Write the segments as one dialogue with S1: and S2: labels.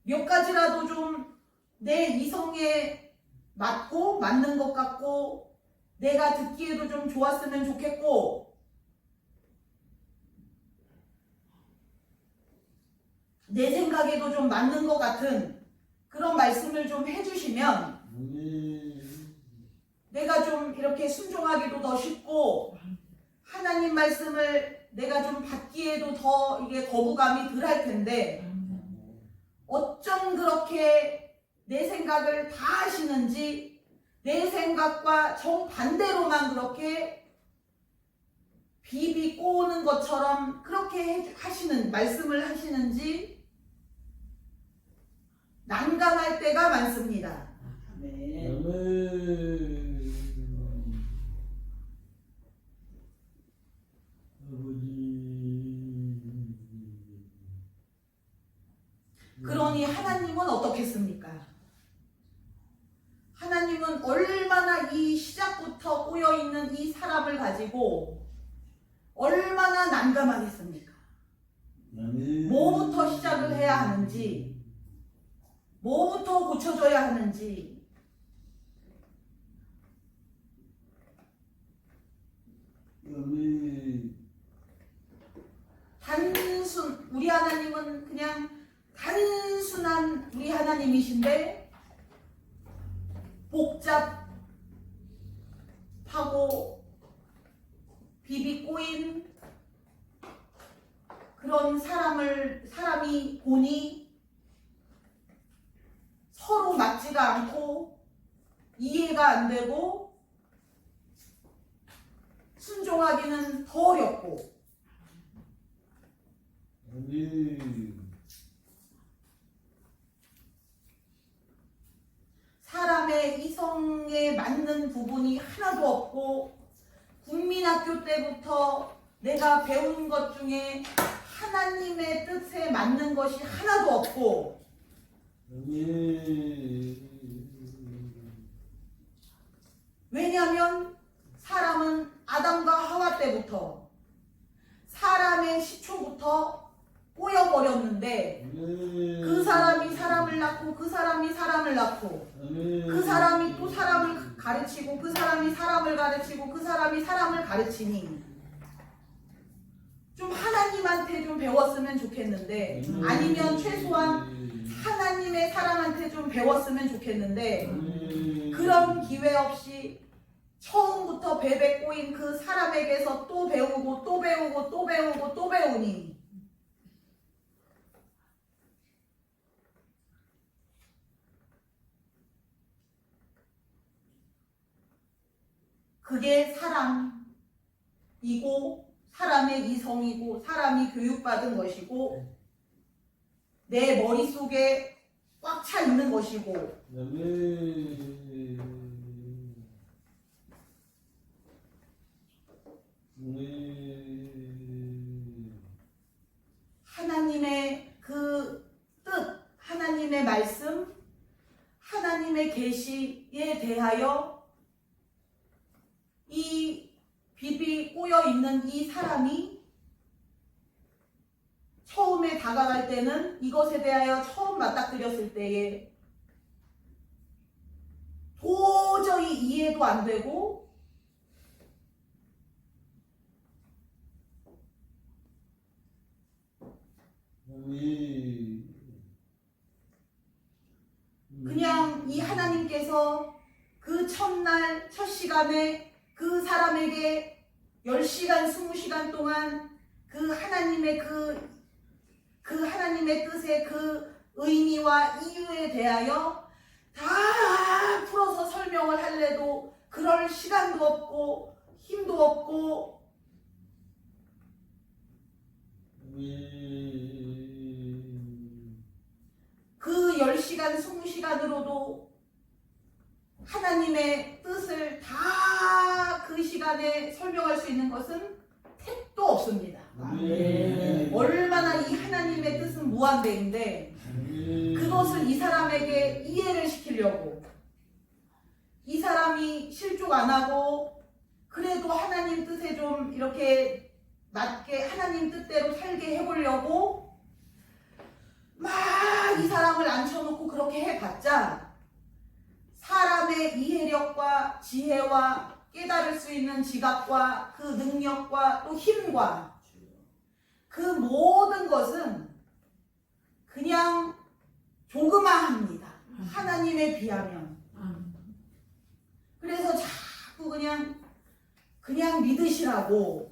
S1: 몇 가지라도 좀 내 이성에 맞고 맞는 것 같고 내가 듣기에도 좀 좋았으면 좋겠고 내 생각에도 좀 맞는 것 같은 그런 말씀을 좀 해주시면 내가 좀 이렇게 순종하기도 더 쉽고 하나님 말씀을 내가 좀 받기에도 더 이게 거부감이 덜 할 텐데 어쩜 그렇게 내 생각을 다 하시는지 내 생각과 정반대로만 그렇게 비비 꼬는 것처럼 그렇게 하시는 말씀을 하시는지 난감할 때가 많습니다.
S2: 네.
S1: 그러니 하나님은 어떻겠습니까? 하나님은 얼마나 이 시작부터 꼬여있는 이 사람을 가지고 얼마나 난감하겠습니까? 뭐부터 시작을 해야 하는지 뭐부터 고쳐줘야 하는지 우리 하나님은 그냥 단순한 우리 하나님이신데 복잡하고 비비 꼬인 그런 사람이 보니 서로 맞지가 않고 이해가 안 되고 순종하기는 더 어렵고 사람의 이성에 맞는 부분이 하나도 없고 국민학교 때부터 내가 배운 것 중에 하나님의 뜻에 맞는 것이 하나도 없고 왜냐하면 사람은 아담과 하와 때부터 사람의 시초부터 꼬여버렸는데 그 사람이 사람을 낳고 그 사람이 사람을 낳고 그 사람이 또 사람을 가르치고 그 사람이 사람을 가르치고 그 사람이 사람을 가르치니 좀 하나님한테 좀 배웠으면 좋겠는데 아니면 최소한 하나님의 사람한테 좀 배웠으면 좋겠는데 그런 기회 없이 처음부터 베베 꼬인 그 사람에게서 또 배우고 또 배우고 또 배우고 또 배우니 그게 사람이고 사람의 이성이고 사람이 교육받은 것이고 내 머릿속에 꽉 차 있는 것이고 하나님의 그 뜻, 하나님의 말씀, 하나님의 계시에 대하여 이 비비 꼬여 있는 이 사람이 처음에 다가갈 때는 이것에 대하여 처음 맞닥뜨렸을 때에 도저히 이해도 안 되고 그냥 이 하나님께서 그 첫날 첫 시간에 그 사람에게 10시간 20시간 동안 그 하나님의 그 하나님의 뜻의 그 의미와 이유에 대하여 다 풀어서 설명을 할래도 그럴 시간도 없고 힘도 없고 그 10시간 20시간으로도 하나님의 뜻을 다 그 시간에 설명할 수 있는 것은 택도 없습니다. 얼마나 이 하나님의 뜻은 무한대인데 그것을 이 사람에게 이해를 시키려고 이 사람이 실족 안 하고 그래도 하나님 뜻에 좀 이렇게 맞게 하나님 뜻대로 살게 해보려고 막 이 사람을 안 그렇게 해봤자 사람의 이해력과 지혜와 깨달을 수 있는 지각과 그 능력과 또 힘과 그 모든 것은 그냥 조그마합니다. 하나님에 비하면. 그래서 자꾸 그냥 믿으시라고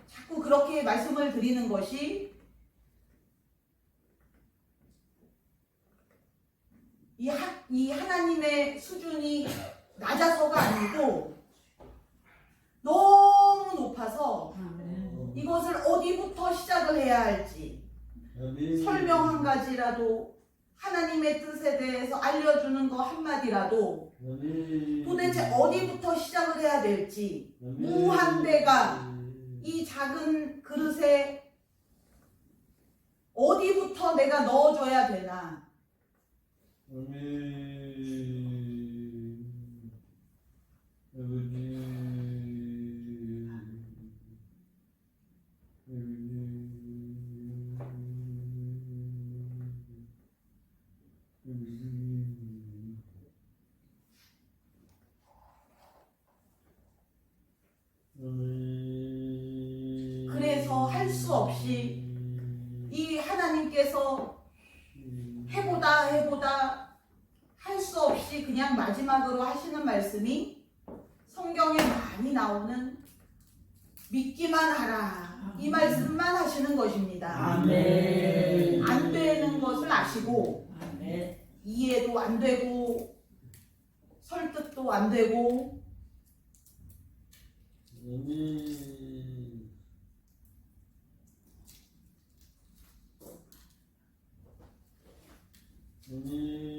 S1: 자꾸 그렇게 말씀을 드리는 것이 이 하나님의 수준이 낮아서가 아니고 너무 높아서 이것을 어디부터 시작을 해야 할지 설명 한 가지라도 하나님의 뜻에 대해서 알려주는 거 한마디라도 도대체 어디부터 시작을 해야 될지 무한대가 이 작은 그릇에 어디부터 내가 넣어줘야 되나 그래서 할 수 없이 이 하나님께서 해보다 할 수 없이 그냥 마지막으로 하시는 말씀이 성경에 많이 나오는 믿기만 하라 이 말씀만 하시는 것입니다.
S2: 아멘.
S1: 안 되는 것을 아시고 이해도 안 되고 설득도 안 되고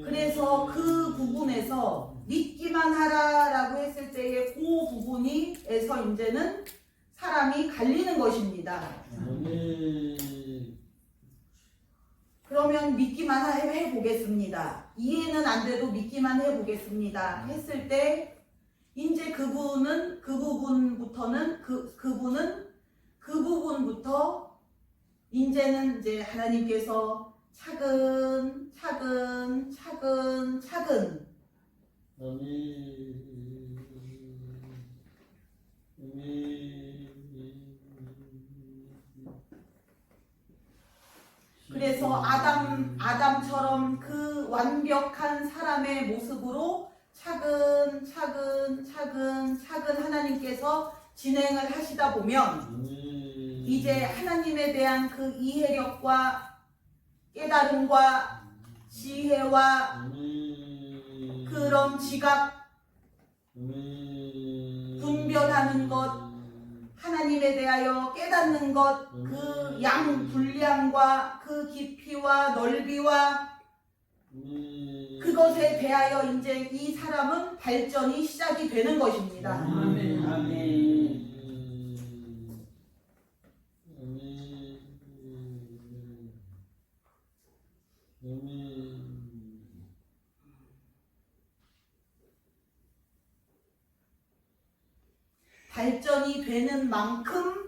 S1: 그래서 그 부분에서 믿기만 하라라고 했을 때의 그 부분에서 이제는 사람이 갈리는 것입니다. 그러면 믿기만 해보겠습니다. 이해는 안 돼도 믿기만 해보겠습니다. 했을 때 이제 그분은 그 부분부터 이제는 이제 하나님께서 차근 그래서 아담처럼 그 완벽한 사람의 모습으로 차근 하나님께서 진행을 하시다 보면 이제 하나님에 대한 그 이해력과 깨달음과 지혜와 그런 지각 분별하는 것 하나님에 대하여 깨닫는 것 그 양 분량과 그 깊이와 넓이와 그것에 대하여 이제 이 사람은 발전이 시작이 되는 것입니다.
S2: 아멘.
S1: 발전이 되는 만큼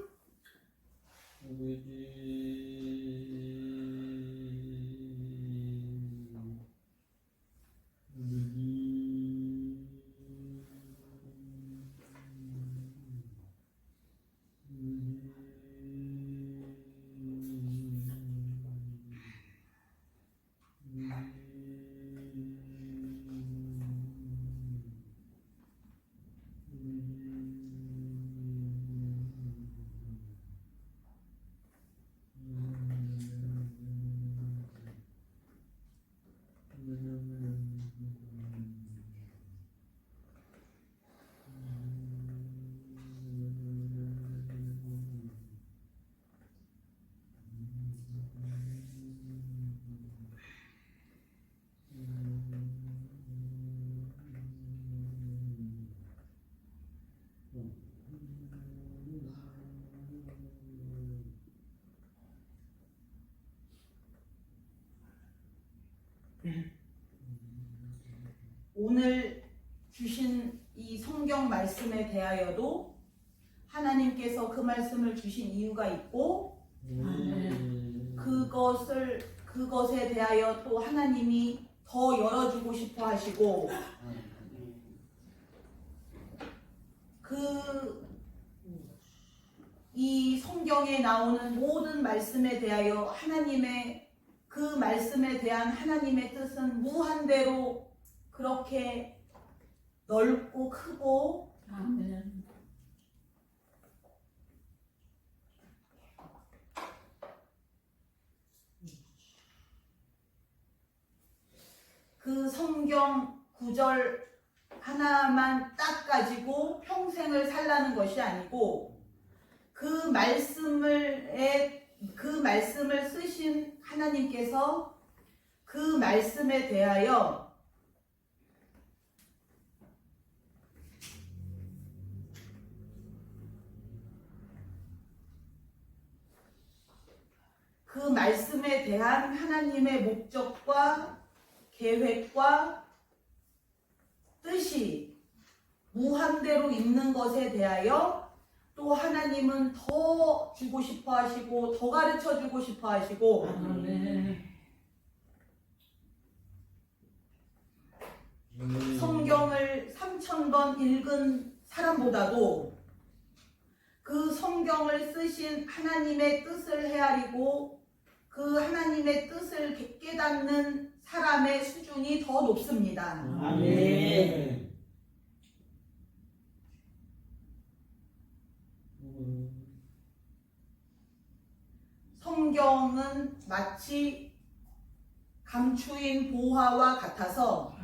S1: 오늘 주신 이 성경 말씀에 대하여도 하나님께서 그 말씀을 주신 이유가 있고 그것에 대하여 또 하나님이 더 열어주고 싶어 하시고 이 성경에 나오는 모든 말씀에 대하여 하나님의 그 말씀에 대한 하나님의 뜻은 무한대로 그렇게 넓고 크고
S2: 아멘.
S1: 그 성경 구절 하나만 딱 가지고 평생을 살라는 것이 아니고 그 말씀을 쓰신 하나님께서 그 말씀에 대하여 그 말씀에 대한 하나님의 목적과 계획과 뜻이 무한대로 있는 것에 대하여 또 하나님은 더 주고 싶어 하시고 더 가르쳐 주고 싶어 하시고 성경을 3000번 읽은 사람보다도 그 성경을 쓰신 하나님의 뜻을 헤아리고 그 하나님의 뜻을 깨닫는 사람의 수준이 더 높습니다.
S2: 아멘.
S1: 성경은 마치 감추인 보화와 같아서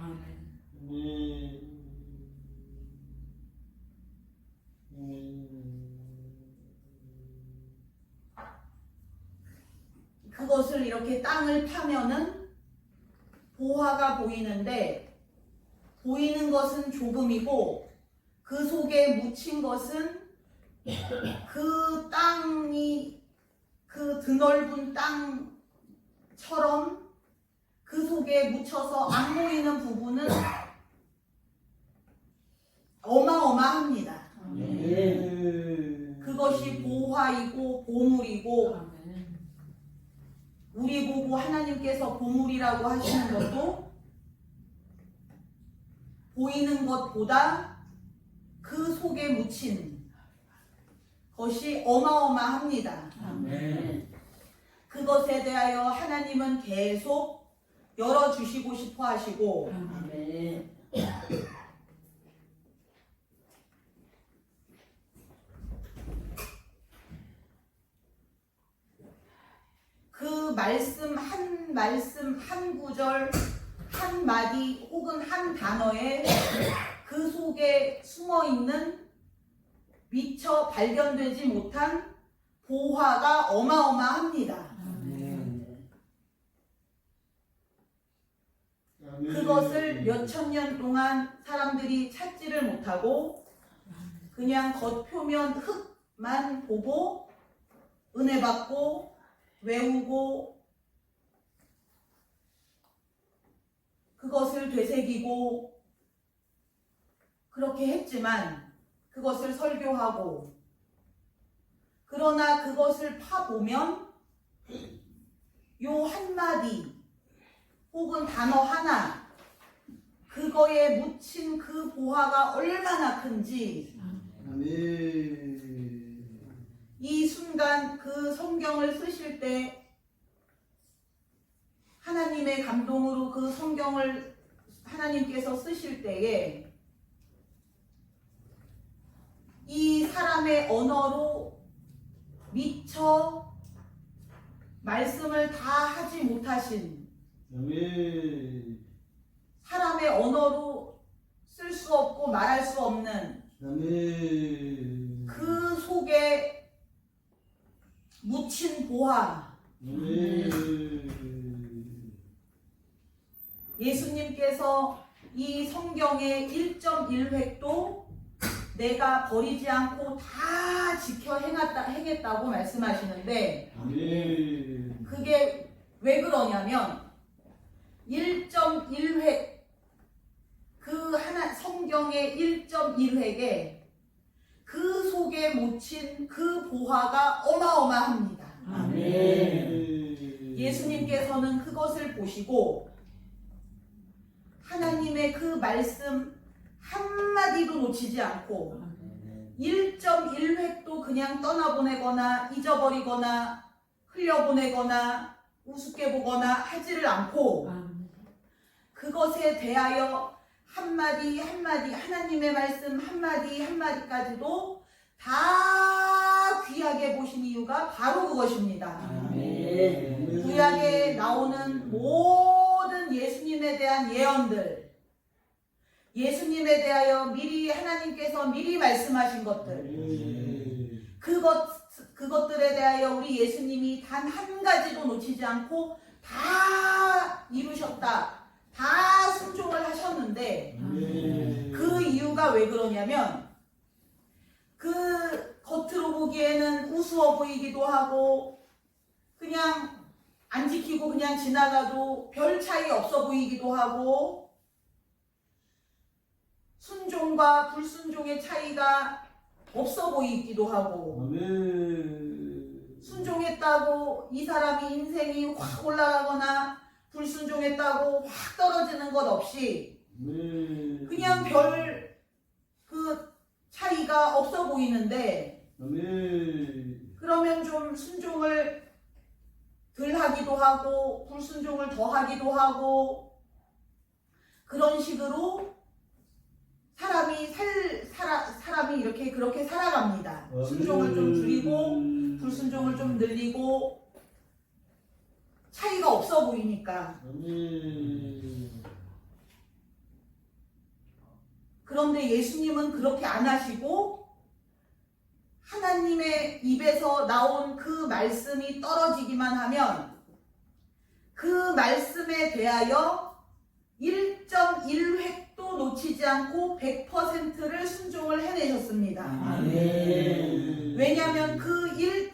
S1: 그것을 이렇게 땅을 파면은 보화가 보이는데 보이는 것은 조금이고 그 속에 묻힌 것은 그 땅이 그 드넓은 땅처럼 그 속에 묻혀서 안 보이는 부분은 어마어마합니다. 그것이 보화이고 보물이고 우리 보고 하나님께서 보물이라고 하시는 것도 보이는 것보다 그 속에 묻힌 것이 어마어마합니다. 그것에 대하여 하나님은 계속 열어주시고 싶어 하시고 그 말씀 한 구절 한 마디 혹은 한 단어에 그 속에 숨어있는 미처 발견되지 못한 보화가 어마어마합니다. 그것을 몇천 년 동안 사람들이 찾지를 못하고 그냥 겉표면 흙만 보고 은혜 받고 외우고 그것을 되새기고 그렇게 했지만 그것을 설교하고 그러나 그것을 파보면 요 한마디 혹은 단어 하나 그거에 묻힌 그 보화가 얼마나 큰지 이 순간 그 성경을 쓰실 때 하나님의 감동으로 그 성경을 하나님께서 쓰실 때에 이 사람의 언어로 미처 말씀을 다 하지 못하신 사람의 언어로 쓸 수 없고 말할 수 없는 그 속에 묻힌 보화 예수님께서 이 성경의 1.1획도 내가 버리지 않고 다 지켜 행했다고 말씀하시는데 그게 왜 그러냐면 1.1획 그 하나 성경의 1.1획에 그 속에 묻힌 그 보화가 어마어마합니다.
S2: 아멘.
S1: 예수님께서는 그것을 보시고 하나님의 그 말씀 한마디도 놓치지 않고 1.1획도 그냥 떠나보내거나 잊어버리거나 흘려보내거나 우습게 보거나 하지를 않고 그것에 대하여 한마디 한마디 하나님의 말씀 한마디 한마디까지도 다 귀하게 보신 이유가 바로 그것입니다. 구약에 나오는 모든 예수님에 대한 예언들, 예수님에 대하여 미리 하나님께서 미리 말씀하신 것들, 그것들에 대하여 우리 예수님이 단 한 가지도 놓치지 않고 다 이루셨다, 다 순종을 하셨는데 그 이유가 왜 그러냐면 그 겉으로 보기에는 우스워 보이기도 하고 그냥 안 지키고 그냥 지나가도 별 차이 없어 보이기도 하고 순종과 불순종의 차이가 없어 보이기도 하고 순종했다고 이 사람이 인생이 확 올라가거나 불순종했다고 확 떨어지는 것 없이 그냥 별 그 차이가 없어 보이는데 그러면 좀 순종을 덜 하기도 하고 불순종을 더 하기도 하고 그런 식으로 사람이 이렇게 그렇게 살아갑니다. 순종을 좀 줄이고 불순종을 좀 늘리고 차이가 없어 보이니까. 그런데 예수님은 그렇게 안 하시고 하나님의 입에서 나온 그 말씀이 떨어지기만 하면 그 말씀에 대하여 1.1획도 놓치지 않고 100%를 순종을 해내셨습니다. 왜냐하면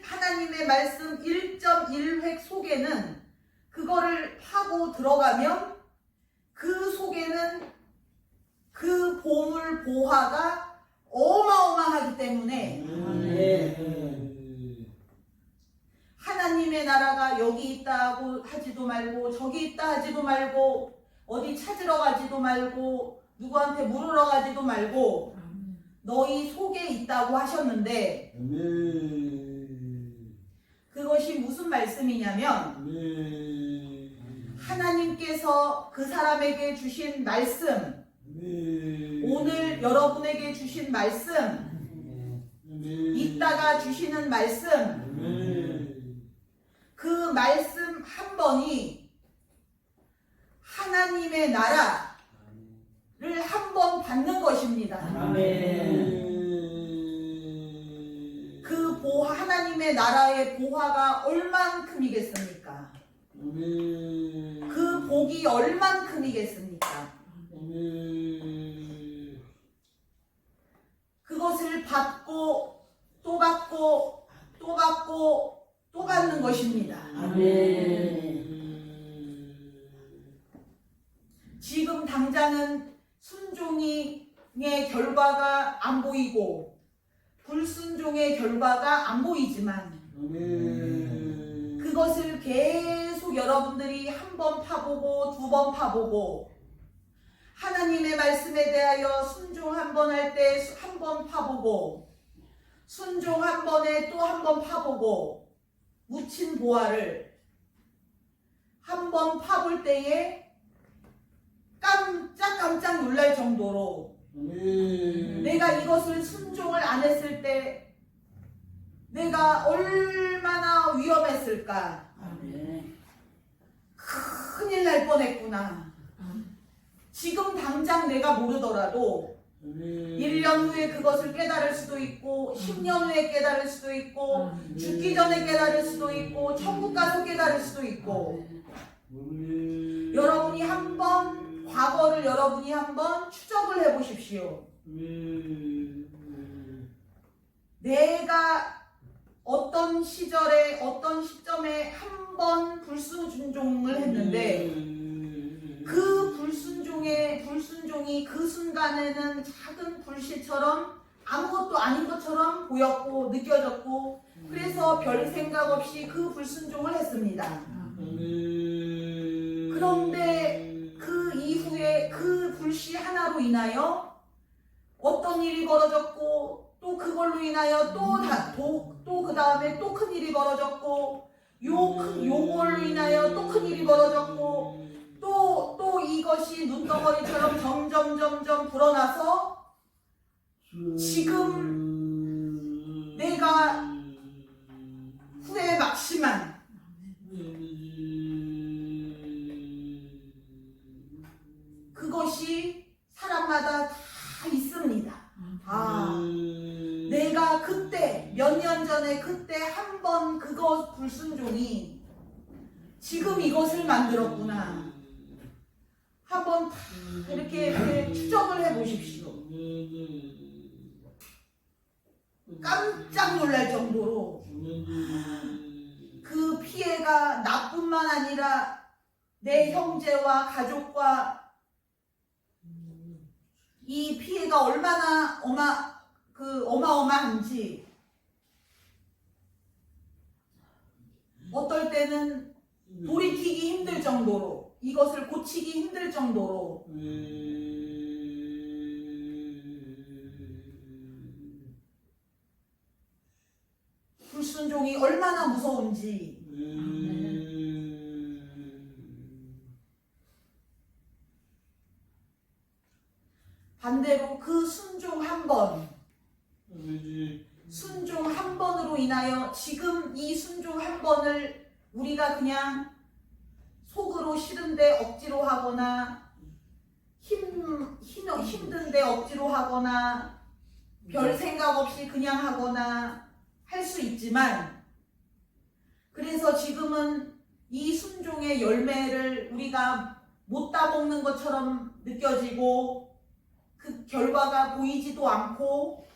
S1: 하나님의 말씀 1.1획 속에는 그거를 파고 들어가면 그 속에는 그 보물 보화가 어마어마하기 때문에 하나님의 나라가 여기 있다고 하지도 말고 저기 있다 하지도 말고 어디 찾으러 가지도 말고 누구한테 물으러 가지도 말고 너희 속에 있다고 하셨는데 그것이 무슨 말씀이냐면 하나님께서 그 사람에게 주신 말씀, 오늘 여러분에게 주신 말씀, 이따가 주시는 말씀, 그 말씀 한 번이 하나님의 나라를 한 번 받는 것입니다. 그 하나님의 나라의 보화가 얼만큼이겠습니까? 그 복이 얼만큼이겠습니까? 그것을 받고 또 받고 또 받고 또 받는 것입니다. 지금 당장은 순종의 결과가 안 보이고 불순종의 결과가 안 보이지만 그것을 계속 여러분들이 한 번 파보고 두 번 파보고 하나님의 말씀에 대하여 순종 한 번 할 때 한 번 파보고 순종 한 번에 또 한 번 파보고 묻힌 보화를 한 번 파볼 때에 깜짝 놀랄 정도로 내가 이것을 순종을 안 했을 때 내가 얼마나 위험했을까. 큰일 날 뻔했구나. 지금 당장 내가 모르더라도 1년 후에 그것을 깨달을 수도 있고 10년 후에 깨달을 수도 있고 죽기 전에 깨달을 수도 있고 천국 가서 깨달을 수도 있고 여러분이 한번 과거를 여러분이 한번 추적을 해보십시오. 내가 어떤 시절에 어떤 시점에 한 번 불순종을 했는데 그 불순종이 그 순간에는 작은 불씨처럼 아무것도 아닌 것처럼 보였고 느껴졌고 그래서 별 생각 없이 그 불순종을 했습니다. 그런데 그 이후에 그 인하여 어떤 일이 벌어졌고 또 그걸로 인하여 또 그 다음에 또 큰 일이 벌어졌고 요걸로 인하여 또 큰 일이 벌어졌고 또 이것이 눈덩어리처럼 점점 불어나서 지금 내가 후회에 막심한 그것이 사람마다 다 있습니다. 내가 그때 몇 년 전에 그때 한 번 그거 불순종이 지금 이것을 만들었구나. 한번 이렇게 추적을 해보십시오. 깜짝 놀랄 정도로 그 피해가 나뿐만 아니라 내 형제와 가족과 이 피해가 얼마나 어마어마한지 어떨 때는 돌이키기 힘들 정도로 이것을 고치기 힘들 정도로 불순종이 얼마나 무서운지 반대로 그 순종 한 번으로 인하여 지금 이 순종 한 번을 우리가 그냥 속으로 싫은데 억지로 하거나 힘든데 억지로 하거나 별 생각 없이 그냥 하거나 할 수 있지만 그래서 지금은 이 순종의 열매를 우리가 못 따먹는 것처럼 느껴지고 그 결과가 보이지도 않고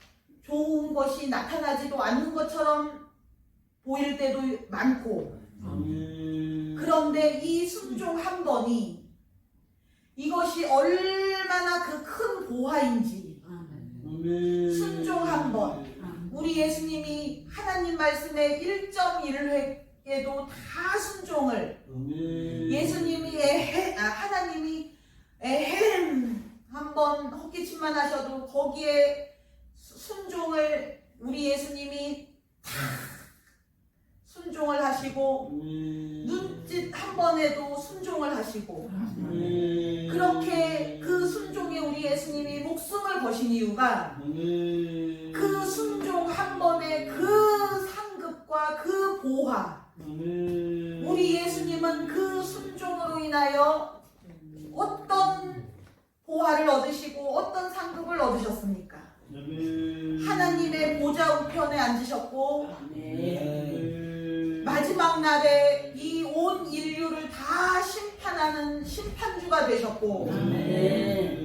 S1: 좋은 것이 나타나지도 않는 것처럼 보일 때도 많고 그런데 이 순종 한 번이 이것이 얼마나 그 큰 보화인지 순종 한 번 우리 예수님이 하나님 말씀의 1.1획에도 다 순종을 예수님이 하나님이 한번 헛기침만 하셔도 거기에 순종을 우리 예수님이 다 순종을 하시고 눈짓 한 번에도 순종을 하시고 그렇게 그 순종에 우리 예수님이 목숨을 거신 이유가 그 순종 한 번의 그 상급과 그 보화 우리 예수님은 그 순종으로 인하여 어떤 보화를 얻으시고 어떤 상급을 얻으셨습니까? 하나님의 보좌 우편에 앉으셨고 마지막 날에 이 온 인류를 다 심판하는 심판주가 되셨고